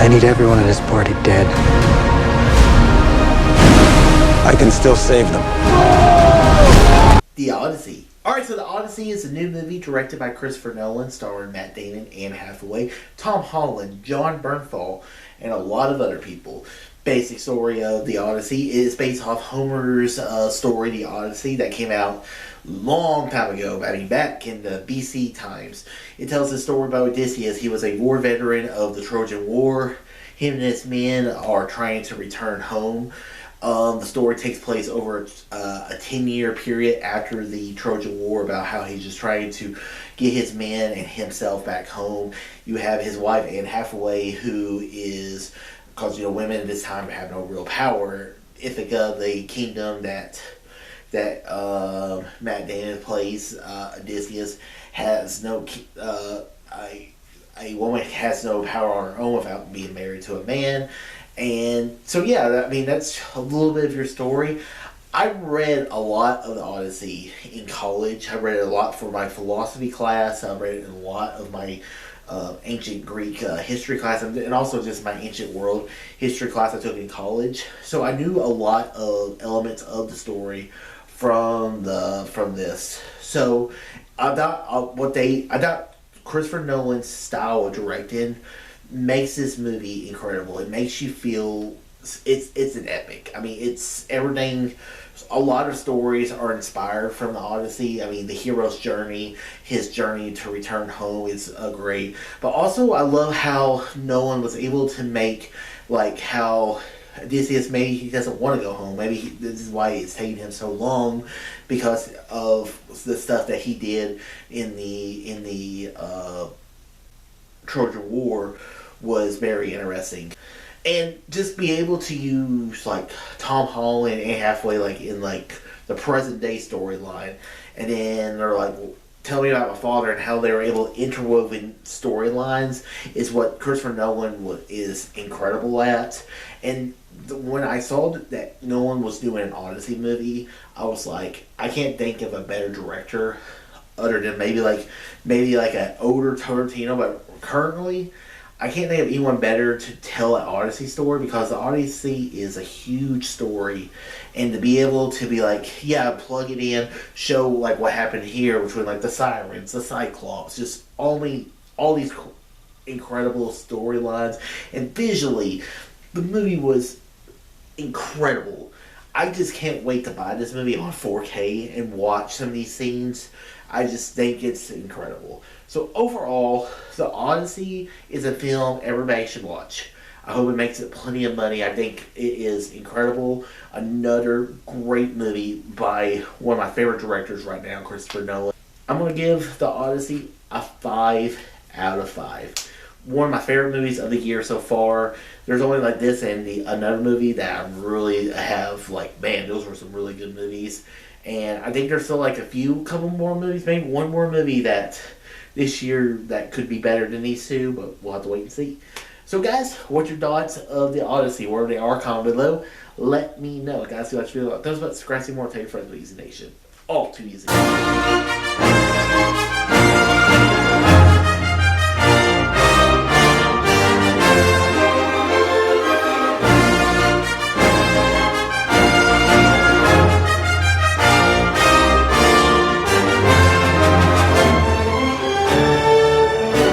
I need everyone at this party dead. I can still save them. The Odyssey. Alright, so The Odyssey is a new movie directed by Christopher Nolan, starring Matt Damon, Anne Hathaway, Tom Holland, Jon Bernthal, and a lot of other people. Basic story of The Odyssey is based off Homer's story, The Odyssey, that came out long time ago, I mean back in the BC times. It tells the story about Odysseus. He was a war veteran of the Trojan War. Him and his men are trying to return home. The story takes place over a 10-year period after the Trojan War, about how he's just trying to get his men and himself back home. You have his wife, Anne Hathaway, who is, because women at this time have no real power. Ithaca, the kingdom that Matt Damon plays, Odysseus, has no a woman has no power on her own without being married to a man. And so, yeah, I mean, that's a little bit of your story. I read a lot of the Odyssey in college. I read it a lot for my philosophy class. I read it in a lot of my ancient Greek history class, and also just my ancient world history class I took in college. So I knew a lot of elements of the story from this. So I thought Christopher Nolan's style of directing makes this movie incredible. It makes you feel it's an epic. I mean, it's everything. A lot of stories are inspired from the Odyssey. I mean, the hero's journey, his journey to return home is great. But also, I love how Nolan was able to make, like, how Odysseus, maybe he doesn't want to go home. Maybe this is why it's taking him so long, because of the stuff that he did in the Trojan War was very interesting. And just be able to use, like, Tom Holland and Anne Hathaway, like, in, like, the present day storyline, and then they're like, well, tell me about my father, and how they were able to interwoven storylines is what Christopher Nolan is incredible at. And when I saw that Nolan was doing an Odyssey movie, I was like, I can't think of a better director other than maybe like an older Tarantino, but currently I can't think of anyone better to tell an Odyssey story, because the Odyssey is a huge story, and to be able to be like, yeah, plug it in, show like what happened here between like the Sirens, the Cyclops, just all these incredible storylines, and visually, the movie was incredible. I just can't wait to buy this movie on 4K and watch some of these scenes. I just think it's incredible. So overall, The Odyssey is a film everybody should watch. I hope it makes it plenty of money. I think it is incredible. Another great movie by one of my favorite directors right now, Christopher Nolan. I'm going to give The Odyssey a 5 out of 5. One of my favorite movies of the year so far. There's only like this and another movie that I really have like, man, those were some really good movies. And I think there's still like couple more movies, maybe one more movie that this year that could be better than these two, but we'll have to wait and see. So guys, what's your thoughts of The Odyssey? Wherever they are, comment below. Let me know. Guys, see what you feel about those. But scratching more, tell your friends, please, nation. All too easy.